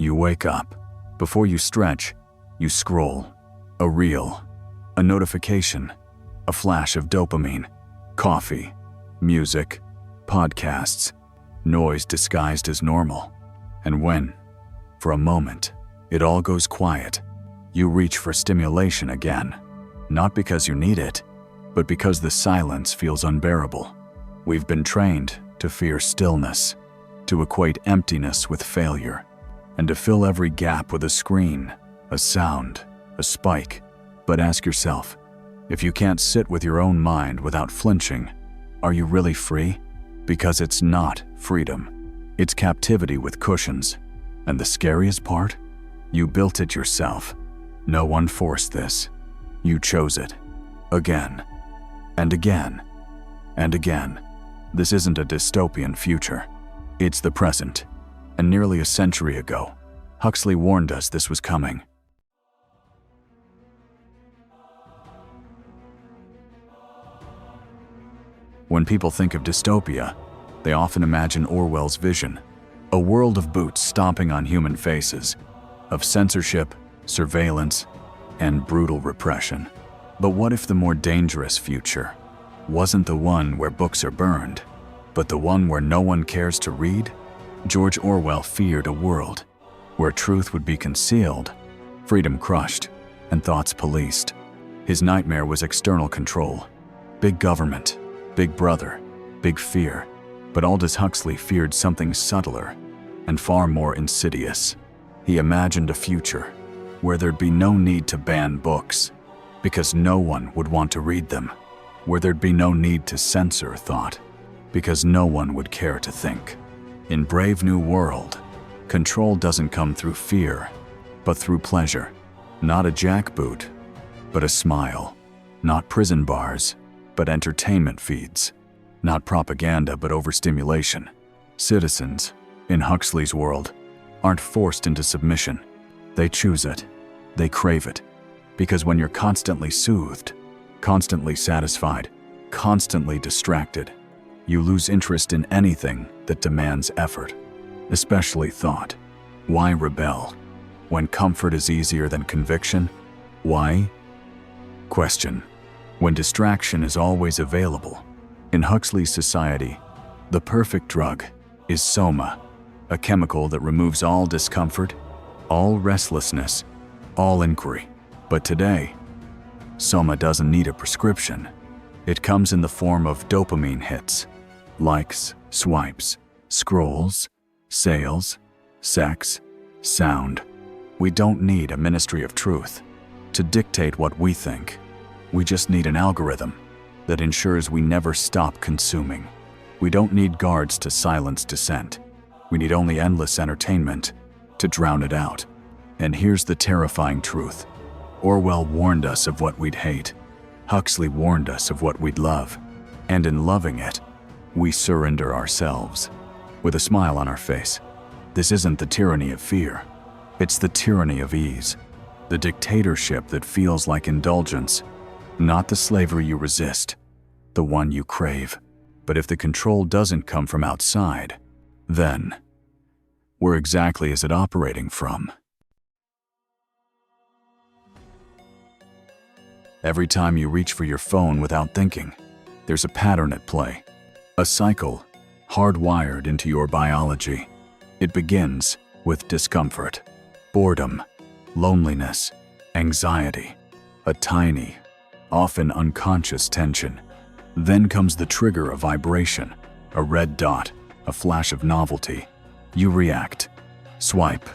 You wake up. Before you stretch, you scroll. A reel, a notification, a flash of dopamine, coffee, music, podcasts, noise disguised as normal. And when, for a moment, it all goes quiet, you reach for stimulation again. Not because you need it, but because the silence feels unbearable. We've been trained to fear stillness, to equate emptiness with failure, and to fill every gap with a screen, a sound, a spike. But ask yourself, if you can't sit with your own mind without flinching, are you really free? Because it's not freedom. It's captivity with cushions. And the scariest part? You built it yourself. No one forced this. You chose it. Again. And again. And again. This isn't a dystopian future. It's the present. And nearly a century ago, Huxley warned us this was coming. When people think of dystopia, they often imagine Orwell's vision, a world of boots stomping on human faces, of censorship, surveillance, and brutal repression. But what if the more dangerous future wasn't the one where books are burned, but the one where no one cares to read? George Orwell feared a world where truth would be concealed, freedom crushed, and thoughts policed. His nightmare was external control, big government, big brother, big fear. But Aldous Huxley feared something subtler and far more insidious. He imagined a future where there'd be no need to ban books, because no one would want to read them, where there'd be no need to censor thought, because no one would care to think. In Brave New World, control doesn't come through fear, but through pleasure. Not a jackboot, but a smile. Not prison bars, but entertainment feeds. Not propaganda, but overstimulation. Citizens, in Huxley's world, aren't forced into submission. They choose it. They crave it. Because when you're constantly soothed, constantly satisfied, constantly distracted, you lose interest in anything that demands effort, especially thought. Why rebel? When comfort is easier than conviction? Why? Question. When distraction is always available. In Huxley's society, the perfect drug is soma, a chemical that removes all discomfort, all restlessness, all inquiry. But today, soma doesn't need a prescription. It comes in the form of dopamine hits, likes, swipes, scrolls, sales, sex, sound. We don't need a ministry of truth to dictate what we think. We just need an algorithm that ensures we never stop consuming. We don't need guards to silence dissent. We need only endless entertainment to drown it out. And here's the terrifying truth. Orwell warned us of what we'd hate. Huxley warned us of what we'd love. And in loving it, we surrender ourselves. With a smile on our face. This isn't the tyranny of fear. It's the tyranny of ease. The dictatorship that feels like indulgence. Not the slavery you resist, the one you crave. But if the control doesn't come from outside, then where exactly is it operating from? Every time you reach for your phone without thinking, there's a pattern at play. A cycle hardwired into your biology. It begins with discomfort, boredom, loneliness, anxiety, a tiny, often unconscious tension. Then comes the trigger of vibration, a red dot, a flash of novelty. You react, swipe,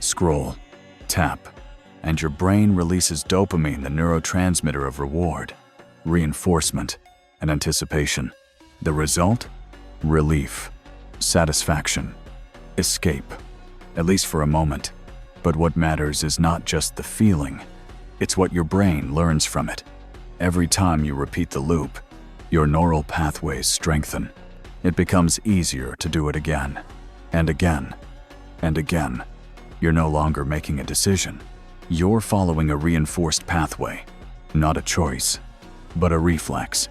scroll, tap, and your brain releases dopamine, the neurotransmitter of reward, reinforcement, and anticipation. The result? Relief, satisfaction, escape, at least for a moment. But what matters is not just the feeling, it's what your brain learns from it. Every time you repeat the loop, your neural pathways strengthen. It becomes easier to do it again, and again, and again. You're no longer making a decision. You're following a reinforced pathway, not a choice, but a reflex.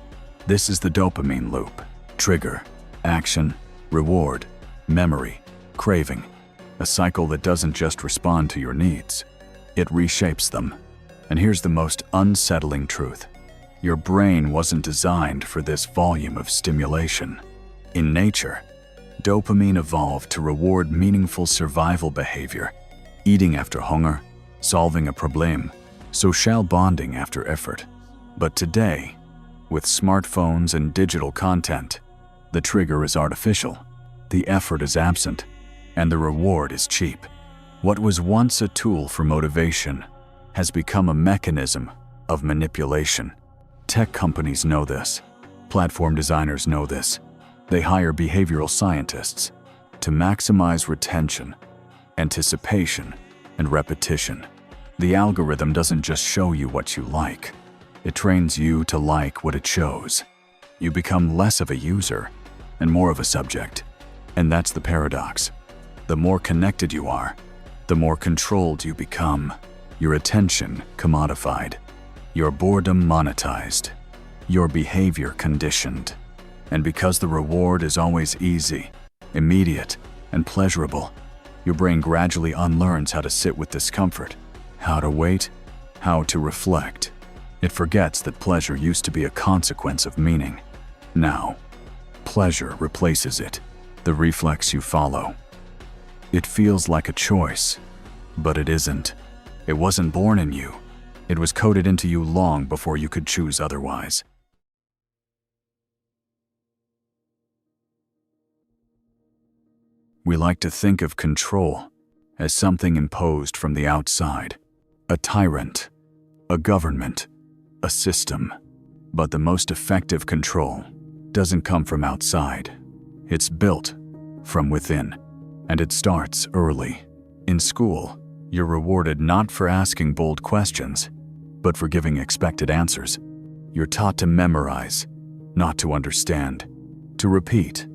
This is the dopamine loop. Trigger, action, reward, memory, craving. A cycle that doesn't just respond to your needs, it reshapes them. And here's the most unsettling truth. Your brain wasn't designed for this volume of stimulation. In nature, dopamine evolved to reward meaningful survival behavior, eating after hunger, solving a problem, social bonding after effort. But today, with smartphones and digital content, the trigger is artificial, the effort is absent, and the reward is cheap. What was once a tool for motivation has become a mechanism of manipulation. Tech companies know this. Platform designers know this. They hire behavioral scientists to maximize retention, anticipation, and repetition. The algorithm doesn't just show you what you like. It trains you to like what it shows. You become less of a user and more of a subject. And that's the paradox. The more connected you are, the more controlled you become. Your attention commodified, your boredom monetized, your behavior conditioned. And because the reward is always easy, immediate, and pleasurable, your brain gradually unlearns how to sit with discomfort, how to wait, how to reflect. It forgets that pleasure used to be a consequence of meaning. Now, pleasure replaces it, the reflex you follow. It feels like a choice, but it isn't. It wasn't born in you. It was coded into you long before you could choose otherwise. We like to think of control as something imposed from the outside, a tyrant, a government, a system. But the most effective control doesn't come from outside. It's built from within, and it starts early. In school, you're rewarded not for asking bold questions, but for giving expected answers. You're taught to memorize, not to understand, to repeat,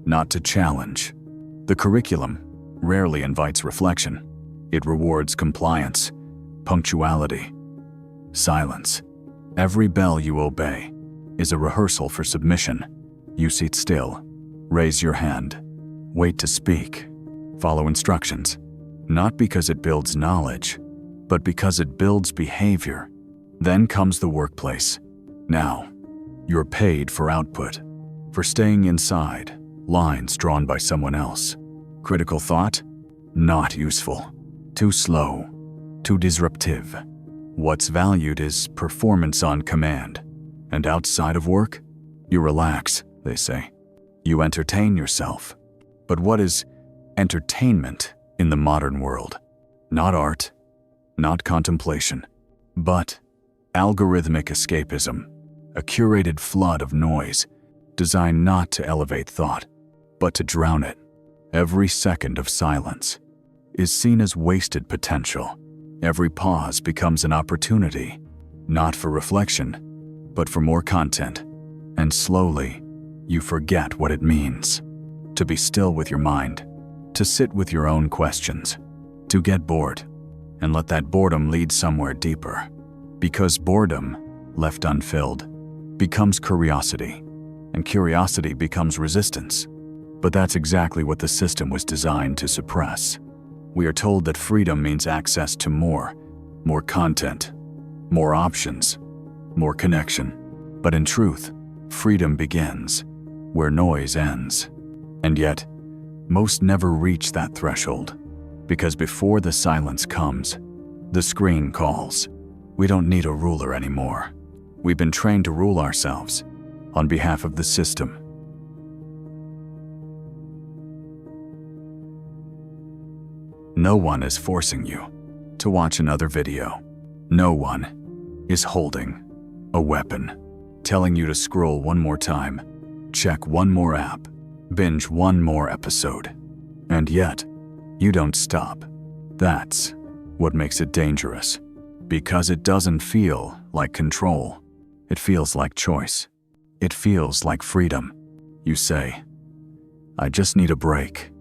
not to challenge. The curriculum rarely invites reflection. It rewards compliance, punctuality, silence. Every bell you obey is a rehearsal for submission. You sit still, raise your hand, wait to speak, follow instructions. Not because it builds knowledge, but because it builds behavior. Then comes the workplace. Now, you're paid for output, for staying inside lines drawn by someone else. Critical thought? Not useful. Too slow. Too disruptive. What's valued is performance on command. And outside of work, you relax, they say. You entertain yourself. But what is entertainment in the modern world? Not art, not contemplation, but algorithmic escapism, a curated flood of noise designed not to elevate thought, but to drown it. Every second of silence is seen as wasted potential. Every pause becomes an opportunity, not for reflection, but for more content. And slowly, you forget what it means to be still with your mind, to sit with your own questions, to get bored, and let that boredom lead somewhere deeper. Because boredom, left unfilled, becomes curiosity, and curiosity becomes resistance. But that's exactly what the system was designed to suppress. We are told that freedom means access to more content, more options, more connection. But in truth, freedom begins where noise ends. And yet, most never reach that threshold, because before the silence comes, the screen calls. We don't need a ruler anymore. We've been trained to rule ourselves on behalf of the system. No one is forcing you to watch another video. No one is holding a weapon, telling you to scroll one more time, check one more app, binge one more episode. And yet, you don't stop. That's what makes it dangerous. Because it doesn't feel like control. It feels like choice. It feels like freedom. You say, I just need a break.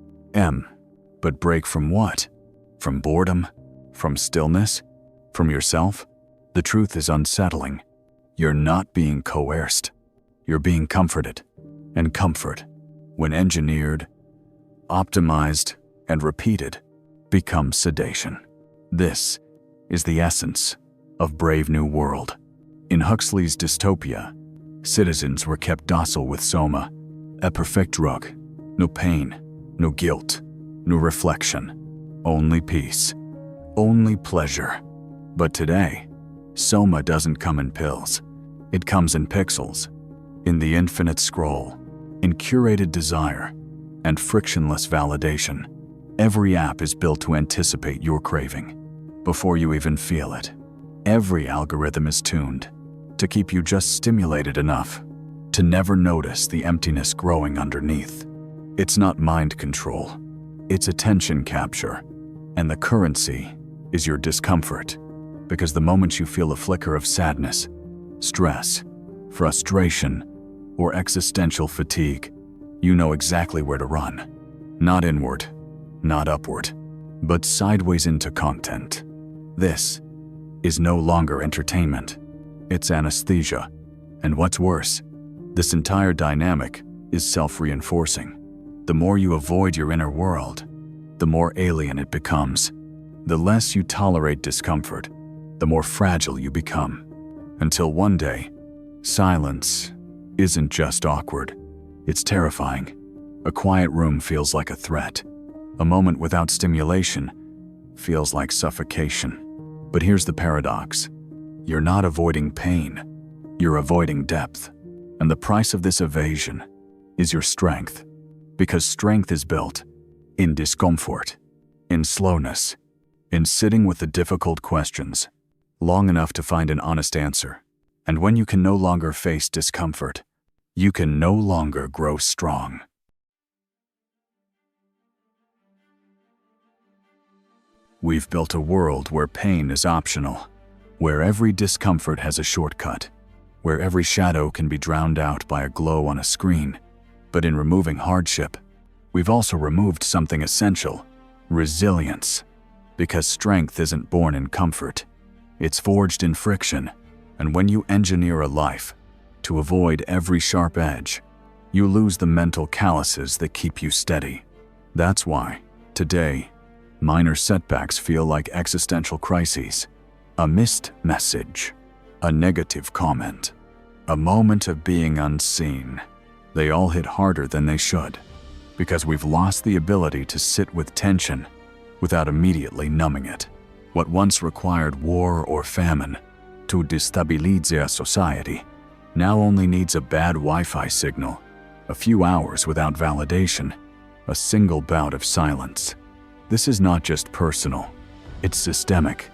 But break from what? From boredom? From stillness? From yourself? The truth is unsettling. You're not being coerced. You're being comforted. And comfort, when engineered, optimized, and repeated, becomes sedation. This is the essence of Brave New World. In Huxley's Dystopia, citizens were kept docile with soma, a perfect drug. No pain, no guilt, no reflection, only peace, only pleasure. But today, soma doesn't come in pills. It comes in pixels, in the infinite scroll, in curated desire, and frictionless validation. Every app is built to anticipate your craving before you even feel it. Every algorithm is tuned to keep you just stimulated enough to never notice the emptiness growing underneath. It's not mind control, it's attention capture, and the currency is your discomfort. Because the moment you feel a flicker of sadness, stress, frustration, or existential fatigue, you know exactly where to run. Not inward, not upward, but sideways into content. This is no longer entertainment. It's anesthesia. And what's worse, this entire dynamic is self-reinforcing. The more you avoid your inner world, the more alien it becomes. The less you tolerate discomfort, the more fragile you become. Until one day, silence isn't just awkward, it's terrifying. A quiet room feels like a threat. A moment without stimulation feels like suffocation. But here's the paradox. You're not avoiding pain, you're avoiding depth. And the price of this evasion is your strength. Because strength is built in discomfort, in slowness, in sitting with the difficult questions long enough to find an honest answer. And when you can no longer face discomfort, you can no longer grow strong. We've built a world where pain is optional, where every discomfort has a shortcut, where every shadow can be drowned out by a glow on a screen. But in removing hardship, we've also removed something essential: resilience. Because strength isn't born in comfort, it's forged in friction. And when you engineer a life to avoid every sharp edge, you lose the mental calluses that keep you steady. That's why, today, minor setbacks feel like existential crises. A missed message, a negative comment, a moment of being unseen. They all hit harder than they should, because we've lost the ability to sit with tension without immediately numbing it. What once required war or famine to destabilize a society now only needs a bad Wi-Fi signal, a few hours without validation, a single bout of silence. This is not just personal, it's systemic.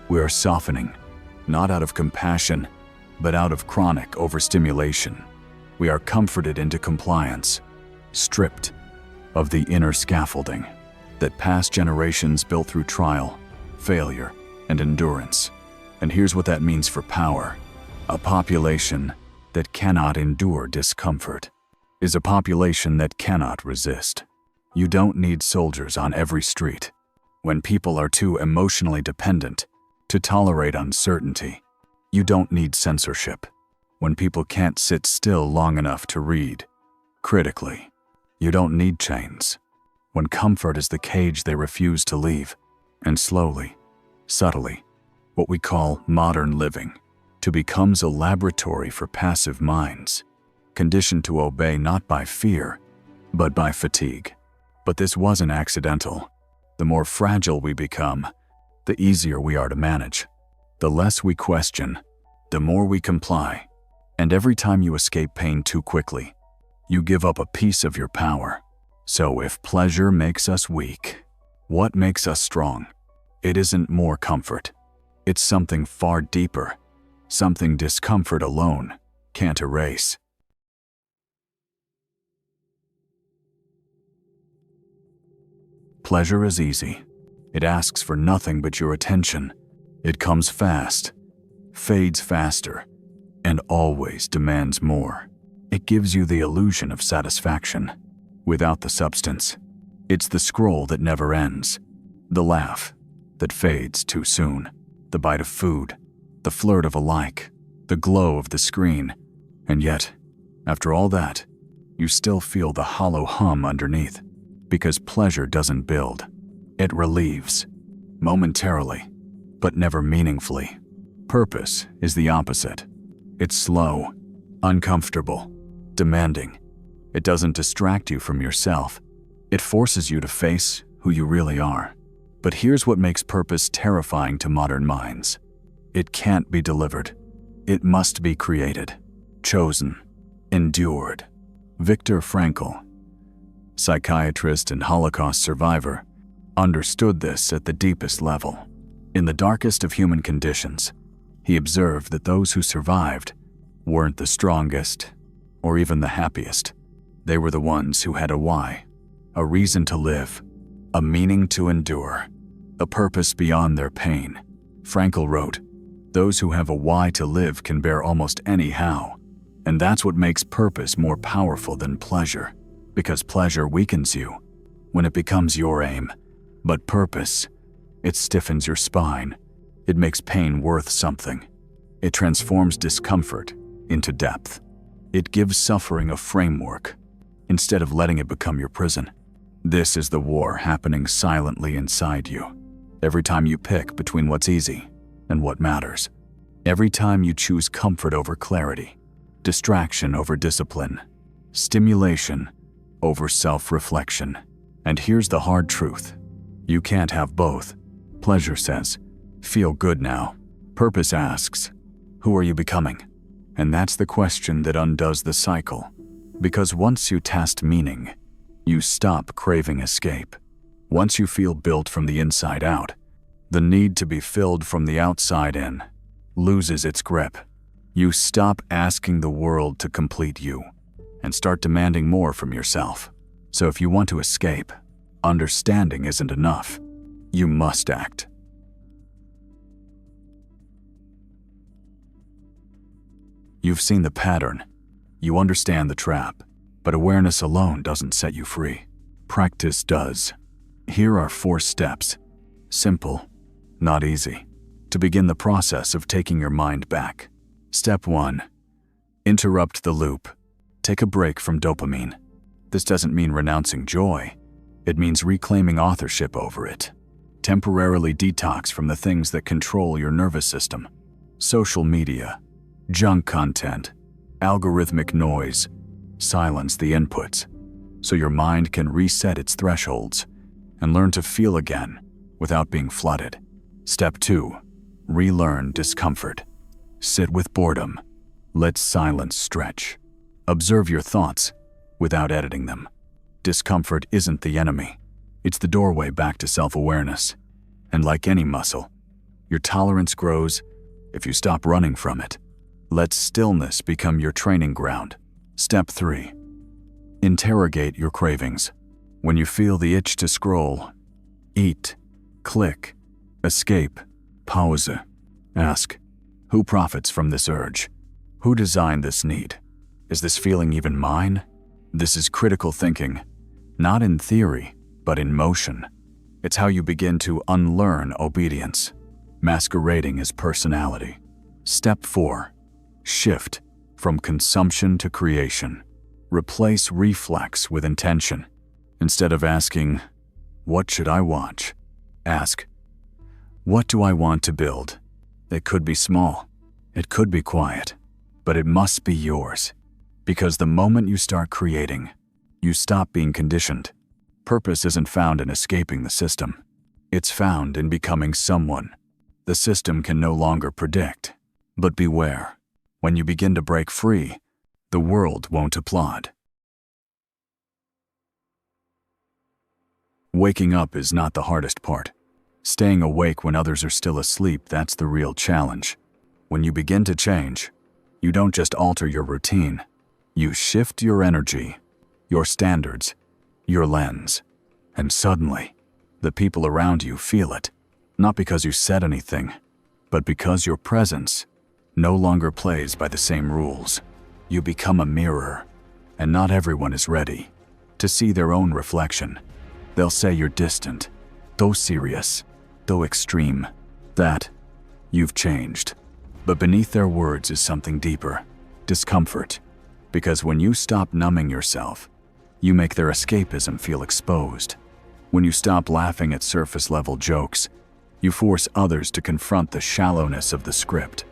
We are softening, not out of compassion, but out of chronic overstimulation. We are comforted into compliance, stripped of the inner scaffolding that past generations built through trial, failure, and endurance. And here's what that means for power. A population that cannot endure discomfort is a population that cannot resist. You don't need soldiers on every street. When people are too emotionally dependent to tolerate uncertainty, you don't need censorship. When people can't sit still long enough to read critically, you don't need chains. When comfort is the cage they refuse to leave, and slowly, subtly, what we call modern living becomes a laboratory for passive minds, conditioned to obey not by fear, but by fatigue. But this wasn't accidental. The more fragile we become, the easier we are to manage. The less we question, the more we comply. And every time you escape pain too quickly, you give up a piece of your power. So if pleasure makes us weak, what makes us strong? It isn't more comfort. It's something far deeper, something discomfort alone can't erase. Pleasure is easy. It asks for nothing but your attention. It comes fast, fades faster, and always demands more. It gives you the illusion of satisfaction without the substance. It's the scroll that never ends, the laugh that fades too soon, the bite of food, the flirt of a like, the glow of the screen. And yet, after all that, you still feel the hollow hum underneath, because pleasure doesn't build, It relieves, momentarily, but never meaningfully. Purpose is the opposite. It's slow, uncomfortable, demanding. It doesn't distract you from yourself. It forces you to face who you really are. But here's what makes purpose terrifying to modern minds. It can't be delivered. It must be created, chosen, endured. Viktor Frankl, psychiatrist and Holocaust survivor, understood this at the deepest level. In the darkest of human conditions, he observed that those who survived weren't the strongest or even the happiest. They were the ones who had a why, a reason to live, a meaning to endure, a purpose beyond their pain. Frankl wrote, "Those who have a why to live can bear almost any how." And that's what makes purpose more powerful than pleasure, because pleasure weakens you when it becomes your aim. But purpose, it stiffens your spine. It makes pain worth something. It transforms discomfort into depth. It gives suffering a framework instead of letting it become your prison. This is the war happening silently inside you. Every time you pick between what's easy and what matters. Every time you choose comfort over clarity, distraction over discipline, stimulation over self-reflection. And here's the hard truth. You can't have both. Pleasure says, "Feel good now." Purpose asks, "Who are you becoming?" And that's the question that undoes the cycle. Because once you taste meaning, you stop craving escape. Once you feel built from the inside out, the need to be filled from the outside in loses its grip. You stop asking the world to complete you and start demanding more from yourself. So if you want to escape, understanding isn't enough. You must act. You've seen the pattern. You understand the trap. But awareness alone doesn't set you free. Practice does. Here are 4 steps. Simple, not easy. To begin the process of taking your mind back. Step 1. Interrupt the loop. Take a break from dopamine. This doesn't mean renouncing joy. It means reclaiming authorship over it. Temporarily detox from the things that control your nervous system. Social media, junk content, algorithmic noise. Silence the inputs so your mind can reset its thresholds and learn to feel again without being flooded. Step 2. Relearn discomfort. Sit with boredom. Let silence stretch. Observe your thoughts without editing them. Discomfort isn't the enemy. It's the doorway back to self-awareness. And like any muscle, your tolerance grows if you stop running from it. Let stillness become your training ground. Step 3. Interrogate your cravings. When you feel the itch to scroll, eat, click, escape, pause, ask, who profits from this urge? Who designed this need? Is this feeling even mine? This is critical thinking, not in theory, but in motion. It's how you begin to unlearn obedience, masquerading as personality. Step 4. Shift from consumption to creation. Replace reflex with intention. Instead of asking, "What should I watch?" ask, "What do I want to build?" It could be small. It could be quiet. But it must be yours. Because the moment you start creating, you stop being conditioned. Purpose isn't found in escaping the system. It's found in becoming someone the system can no longer predict. But beware. When you begin to break free, the world won't applaud. Waking up is not the hardest part. Staying awake when others are still asleep, that's the real challenge. When you begin to change, you don't just alter your routine. You shift your energy, your standards, your lens. And suddenly, the people around you feel it. Not because you said anything, but because your presence no longer plays by the same rules. You become a mirror, and not everyone is ready to see their own reflection. They'll say you're distant, though serious, though extreme, that you've changed. But beneath their words is something deeper, discomfort. Because when you stop numbing yourself, you make their escapism feel exposed. When you stop laughing at surface-level jokes, you force others to confront the shallowness of the script.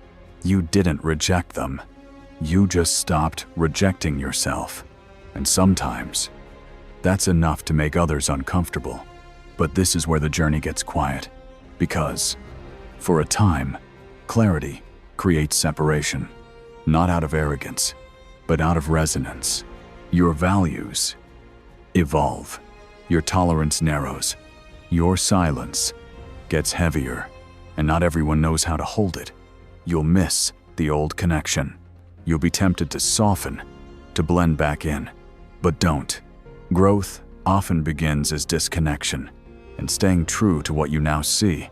You didn't reject them. You just stopped rejecting yourself. And sometimes, that's enough to make others uncomfortable. But this is where the journey gets quiet. Because, for a time, clarity creates separation. Not out of arrogance, but out of resonance. Your values evolve. Your tolerance narrows. Your silence gets heavier, and not everyone knows how to hold it. You'll miss the old connection. You'll be tempted to soften, to blend back in. But don't. Growth often begins as disconnection, and staying true to what you now see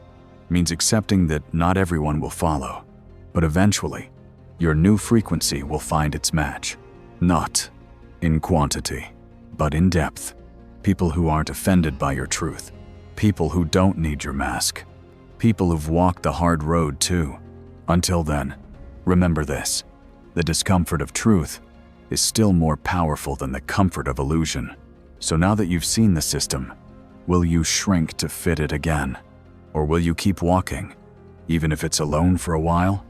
means accepting that not everyone will follow. But eventually, your new frequency will find its match. Not in quantity, but in depth. People who aren't offended by your truth. People who don't need your mask. People who've walked the hard road too. Until then, remember this. The discomfort of truth is still more powerful than the comfort of illusion. So now that you've seen the system, will you shrink to fit it again? Or will you keep walking, even if it's alone for a while?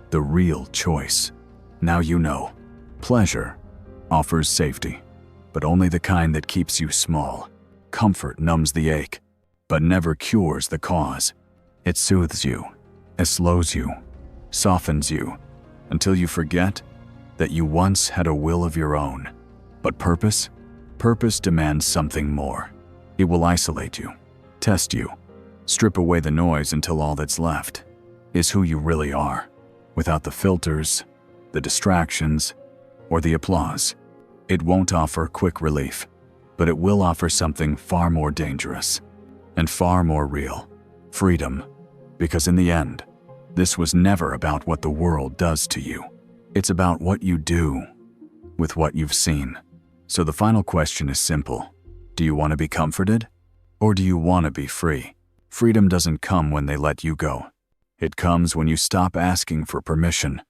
The real choice. Now you know. Pleasure offers safety, but only the kind that keeps you small. Comfort numbs the ache, but never cures the cause. It soothes you, it slows you, softens you, until you forget that you once had a will of your own. But purpose? Purpose demands something more. It will isolate you, test you, strip away the noise until all that's left is who you really are, without the filters, the distractions, or the applause. It won't offer quick relief, but it will offer something far more dangerous and far more real: freedom. Because in the end, this was never about what the world does to you. It's about what you do with what you've seen. So the final question is simple. Do you want to be comforted? Or do you want to be free? Freedom doesn't come when they let you go. It comes when you stop asking for permission